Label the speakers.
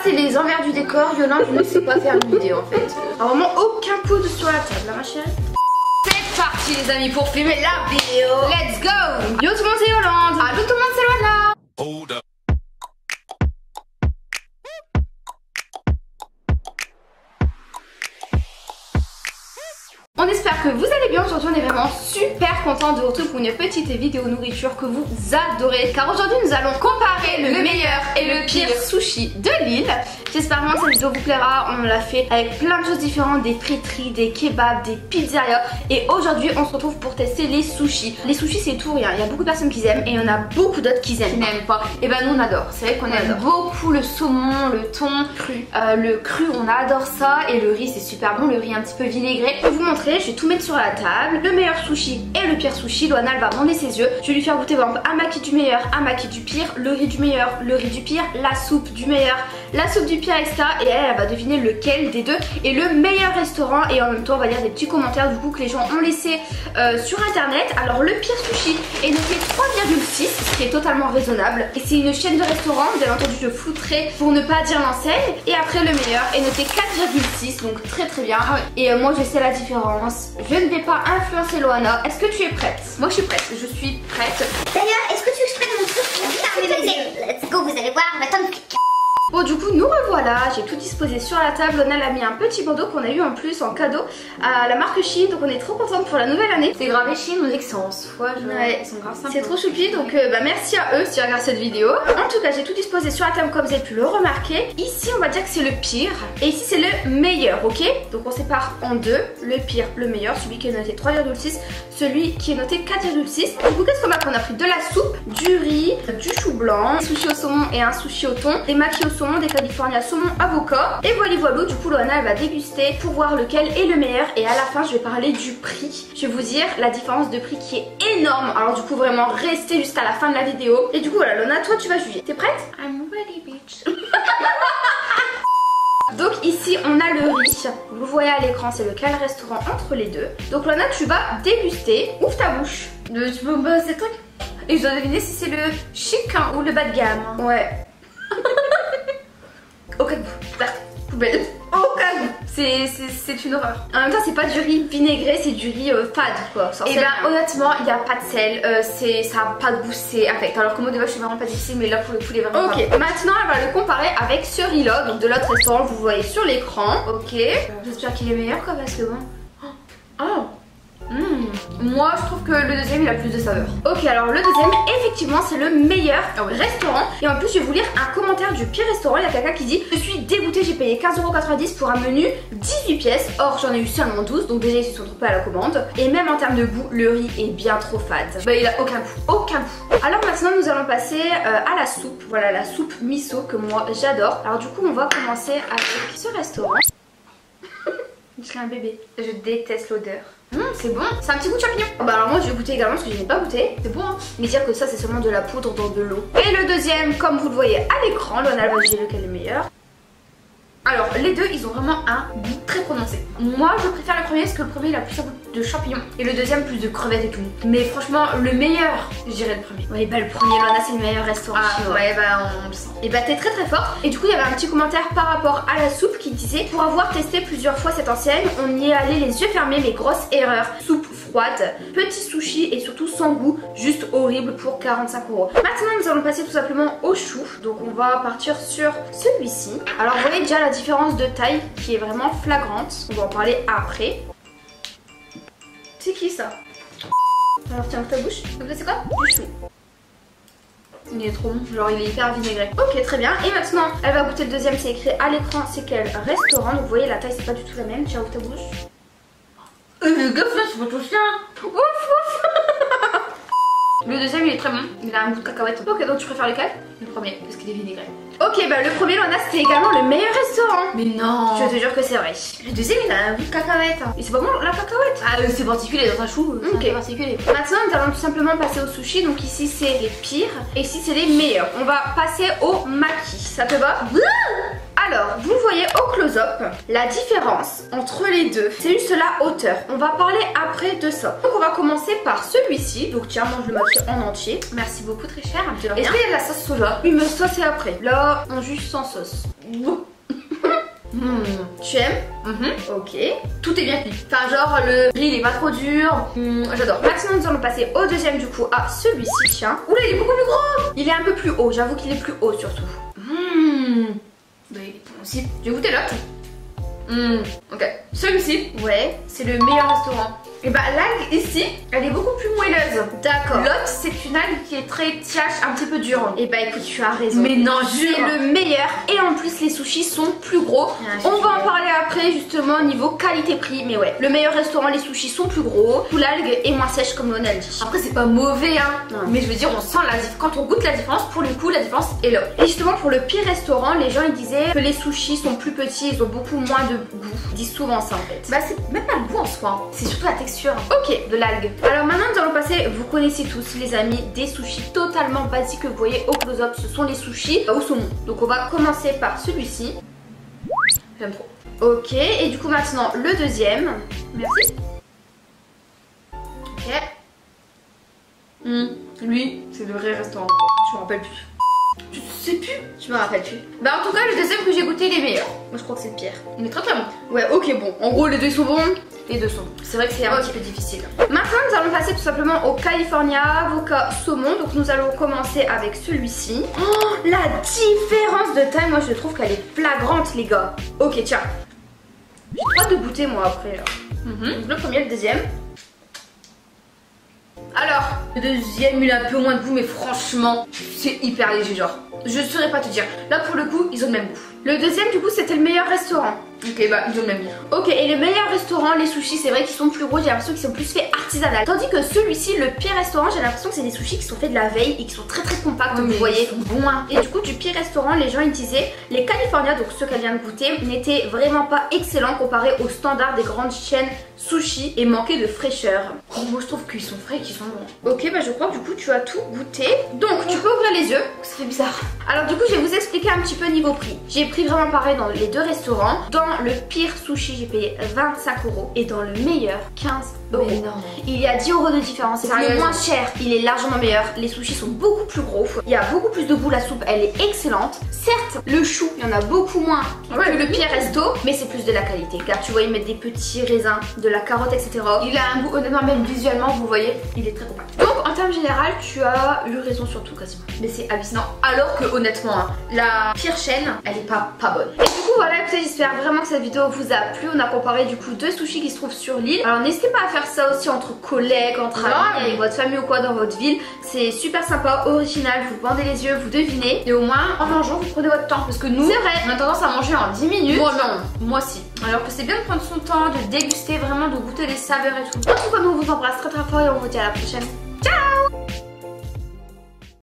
Speaker 1: c'est les envers du décor. Yolande ne sait pas faire une vidéo en fait. Alors, vraiment aucun poudre sur la table, là, ma chérie. C'est parti les amis pour filmer la vidéo. Let's go. Yo tout le monde, c'est Yolande. Allô tout le monde, c'est Loana. Hold up. On espère que vous allez bien. Aujourd'hui on est vraiment super content de vous retrouver pour une petite vidéo nourriture que vous adorez. Car aujourd'hui nous allons comparer le meilleur et le pire sushi de Lille. J'espère vraiment que cette vidéo vous plaira. On l'a fait avec plein de choses différentes, des friteries, des kebabs, des pizzerias. Et aujourd'hui on se retrouve pour tester les sushis. Les sushis c'est tout rien, il y a beaucoup de personnes qui aiment et il y en a beaucoup d'autres qui n'aiment pas. Et ben nous on adore, c'est vrai qu'on aime beaucoup le saumon, le thon cru. Le cru on adore ça et le riz c'est super bon, le riz un petit peu vinaigré. Je vais vous montrer. Je vais tout mettre sur la table, le meilleur sushi et le pire sushi. Loana elle va bander ses yeux. Je vais lui faire goûter par exemple un maki du meilleur, un maki du pire, le riz du meilleur, le riz du pire, la soupe du meilleur, la soupe du pire, etc. Et elle va deviner lequel des deux est le meilleur restaurant. Et en même temps on va lire des petits commentaires du coup que les gens ont laissé sur internet. Alors le pire sushi est noté 3,6, ce qui est totalement raisonnable. Et c'est une chaîne de restaurants, bien entendu je flouterai pour ne pas dire l'enseigne. Et après le meilleur est noté 4,6, donc très très bien. Et moi je sais la différence. Je ne vais pas influencer Loana. Est-ce que tu es prête? Moi je suis prête, je suis prête.
Speaker 2: D'ailleurs, est-ce que tu veux que je prenne mon truc? Let's go, vous allez voir, on va attendre.
Speaker 1: Bon du coup nous revoilà, j'ai tout disposé sur la table. Loana a mis un petit bandeau qu'on a eu en plus en cadeau à la marque Shein, donc on est trop contente pour la nouvelle année.
Speaker 3: C'est gravé Shein, on dit que c'est en soie,
Speaker 1: ouais,
Speaker 3: ils sont grave sympas.
Speaker 1: C'est trop choupi, donc merci à eux si tu regardes cette vidéo. En tout cas j'ai tout disposé sur la table comme vous avez pu le remarquer. Ici on va dire que c'est le pire et ici c'est le meilleur, ok? Donc on sépare en deux, le pire, le meilleur, celui qui est noté 3,6, celui qui est noté 4,6. Du coup qu'est-ce qu'on a? On a pris de la soupe, du riz, du chou blanc, un sushi au saumon et un sushi au thon, des makis au saumon, des California saumon avocat. Et voilà, du coup Loana elle va déguster pour voir lequel est le meilleur. Et à la fin je vais parler du prix. Je vais vous dire la différence de prix qui est énorme. Alors du coup vraiment restez jusqu'à la fin de la vidéo. Et du coup voilà Loana, toi tu vas juger. T'es prête?
Speaker 3: I'm ready bitch.
Speaker 1: Donc ici on a le riz, vous le voyez à l'écran, c'est lequel restaurant entre les deux. Donc Loana tu vas déguster, ouvre ta bouche.
Speaker 3: Tu peux me passer ces trucs?
Speaker 1: Et je dois deviner si c'est le chic hein, ou le bas de gamme. Ouais. Aucun goût, poubelle. Aucun goût, c'est une horreur. En même temps c'est pas du riz vinaigré, c'est du riz fade quoi.
Speaker 3: Et ben honnêtement il n'y a pas de sel, ça a pas de goût, c'est affect. Alors que moi de base je suis vraiment pas difficile, mais là pour le coup il est vraiment
Speaker 1: ok, maintenant elle va le comparer avec ce riz là, donc de l'autre restaurant, vous voyez sur l'écran. Ok,
Speaker 3: j'espère qu'il est meilleur quoi parce que bon.
Speaker 1: Oh. Moi je trouve que le deuxième il a plus de saveur. Ok, alors le deuxième effectivement c'est le meilleur restaurant. Et en plus je vais vous lire un commentaire du pire restaurant. Il y a quelqu'un qui dit: je suis dégoûtée, j'ai payé 15,90€ pour un menu 18 pièces. Or j'en ai eu seulement 12, donc déjà ils se sont trompés à la commande. Et même en termes de goût, le riz est bien trop fade. Bah il a aucun goût, aucun goût. Alors maintenant nous allons passer à la soupe. Voilà la soupe miso que moi j'adore. Alors du coup on va commencer avec ce restaurant. Je serais un bébé. Je déteste l'odeur. C'est bon, c'est un petit goût de champignon. Bah alors moi je vais goûter également parce que je n'ai pas goûté. C'est bon hein. Mais dire que ça c'est seulement de la poudre dans de l'eau. Et le deuxième, comme vous le voyez à l'écran, Loana va juger lequel est le meilleur. Alors les deux ils ont vraiment un goût très prononcé. Moi je préfère le premier parce que le premier il a plus un goût de champignon et le deuxième plus de crevettes et tout. Mais franchement le meilleur, je dirais le premier. Ouais bah le premier Loana c'est le meilleur restaurant.
Speaker 3: Ah ouais bah on le sent.
Speaker 1: Et bah t'es très très fort. Et du coup il y avait un petit commentaire par rapport à la soupe qui disait: pour avoir testé plusieurs fois cette enseigne, on y est allé les yeux fermés, mais grosse erreur. Soupe froide, petit sushi et surtout sans goût, juste horrible pour 45€. Maintenant nous allons passer tout simplement au chou. Donc on va partir sur celui-ci. Alors vous voyez déjà la différence de taille qui est vraiment flagrante. On va en parler après. C'est qui ça? Alors tiens ta bouche. Donc là c'est quoi? Du chou. Il est trop bon, genre il est hyper vinaigré. Ok très bien, et maintenant elle va goûter le deuxième, c'est écrit à l'écran c'est quel restaurant. Donc vous voyez la taille c'est pas du tout la même. Tiens ouvre ta bouche.
Speaker 3: Le gaffe là c'est pas ton chien.
Speaker 1: Ouf ouf. Le deuxième il est très bon, il a un goût de cacahuète. Ok donc tu préfères lequel? Le premier, parce qu'il est vinaigré. Ok bah le premier Loana c'était également le meilleur restaurant.
Speaker 3: Mais non.
Speaker 1: Je te jure que c'est vrai. Le deuxième il a un goût de cacahuète. Et c'est pas bon la cacahuète?
Speaker 3: Ah c'est particulier dans un chou, c'est particulier.
Speaker 1: Maintenant nous allons tout simplement passer au sushi. Donc ici c'est les pires et ici c'est les meilleurs. On va passer au maki, ça te va?
Speaker 3: Alors, vous voyez au close-up, la différence entre les deux, c'est juste la hauteur. On va parler après de ça. Donc on va commencer par celui-ci. Donc tiens, moi je le mange en entier. Merci beaucoup, très cher. Est-ce qu'il y a de la sauce soja? Oui, mais ça c'est après. Là, on juge sans sauce. Tu aimes? Ok. Tout est bien cuit. Enfin genre le riz il est pas trop dur. J'adore. Maintenant nous allons passer au deuxième du coup à celui-ci. Tiens. Oula, il est beaucoup plus gros. Il est un peu plus haut. J'avoue qu'il est plus haut surtout. Bah, il est bon aussi. Je vais goûter l'autre. Ok. Celui-ci, ouais, c'est le meilleur restaurant. Et bah l'algue ici, elle est beaucoup plus moelleuse. D'accord. L'autre, c'est une algue qui est très tièche, un petit peu dure. Et bah écoute, tu as raison. Mais non, c'est le meilleur. Et en plus, les sushis sont plus gros. On va en parler après, justement, niveau qualité-prix. Mais ouais, le meilleur restaurant, les sushis sont plus gros. L'algue est moins sèche, comme on a dit. Après, c'est pas mauvais, hein. Non. Mais je veux dire, on sent la différence. Quand on goûte la différence, pour le coup, la différence est là. Et justement, pour le pire restaurant, les gens ils disaient que les sushis sont plus petits, ils ont beaucoup moins de goût. Ils disent souvent ça en fait. Bah, c'est même pas le goût en soi. C'est surtout la texture. Ok, de l'algue. Alors maintenant nous allons passer, vous connaissez tous les amis, des sushis totalement basiques que vous voyez au close-up. Ce sont les sushis au saumon. Donc on va commencer par celui-ci. J'aime trop. Ok, et du coup maintenant le deuxième. Merci. Ok. Lui, c'est le vrai restaurant. Je me rappelle plus. Je sais plus. Je me rappelle plus. Bah en tout cas le deuxième que j'ai goûté il est meilleur. Moi je crois que c'est le pire. Il est très très bon. Ouais, ok, bon. En gros les deux sont bons. Les deux sont bons. C'est vrai que c'est un petit peu difficile. Maintenant nous allons passer tout simplement au California Avocat Saumon. Donc nous allons commencer avec celui-ci. Oh, la différence de taille, moi je trouve qu'elle est flagrante les gars. Ok, tiens. J'ai trop hâte de goûter moi après là. Donc le premier, le deuxième. Alors, le deuxième il a un peu moins de goût mais franchement c'est hyper léger genre. Je saurais pas te dire. Là pour le coup ils ont le même goût. Le deuxième du coup c'était le meilleur restaurant. Ok, bah ils ont le même goût. Ok, et le meilleur restaurant, les sushis c'est vrai qu'ils sont plus gros, j'ai l'impression qu'ils sont plus faits artisanal. Tandis que celui-ci, le pire restaurant, j'ai l'impression que c'est des sushis qui sont faits de la veille et qui sont très très compacts, vous voyez. Ils sont bons. Et du coup du pire restaurant, les gens ils disaient les California, donc ceux qu'elle vient de goûter, n'étaient vraiment pas excellents comparés aux standards des grandes chaînes sushi et manquaient de fraîcheur. Moi je trouve qu'ils sont frais et qu'ils sont bons. Ok, bah je crois que du coup tu as tout goûté. Donc tu peux ouvrir les yeux, ça fait bizarre. Alors du coup je vais vous expliquer un petit peu niveau prix. J'ai pris vraiment pareil dans les deux restaurants. Dans le pire sushi j'ai payé 25 € et dans le meilleur 15 €. Il y a 10 € de différence. C'est le moins cher, il est largement meilleur. Les sushis sont beaucoup plus gros. Il y a beaucoup plus de goût, la soupe elle est excellente. Certes le chou il y en a beaucoup moins que le pire resto, mais c'est plus de la qualité. Car tu vois ils mettent des petits raisins, de la carotte etc. Il a un goût honnêtement même visuellement vous voyez il est très compact. Donc en termes général tu as eu raison sur tout quasiment. Mais c'est hallucinant. Alors que honnêtement hein, la pire chaîne elle est pas bonne. Et du coup voilà écoutez j'espère vraiment que cette vidéo vous a plu. On a comparé du coup deux sushis qui se trouvent sur l'île. Alors n'hésitez pas à faire ça aussi entre collègues, entre amis, avec votre famille ou quoi dans votre ville. C'est super sympa, original, vous bandez les yeux, vous devinez. Et au moins en mangeant vous prenez votre temps. Parce que nous, c'est vrai, on a tendance à manger en 10 minutes. Moi non, moi si. Alors que c'est bien de prendre son temps, de déguster, vraiment de goûter les saveurs et tout. En tout cas nous on vous embrasse très très fort et on vous dit à la prochaine. Ciao!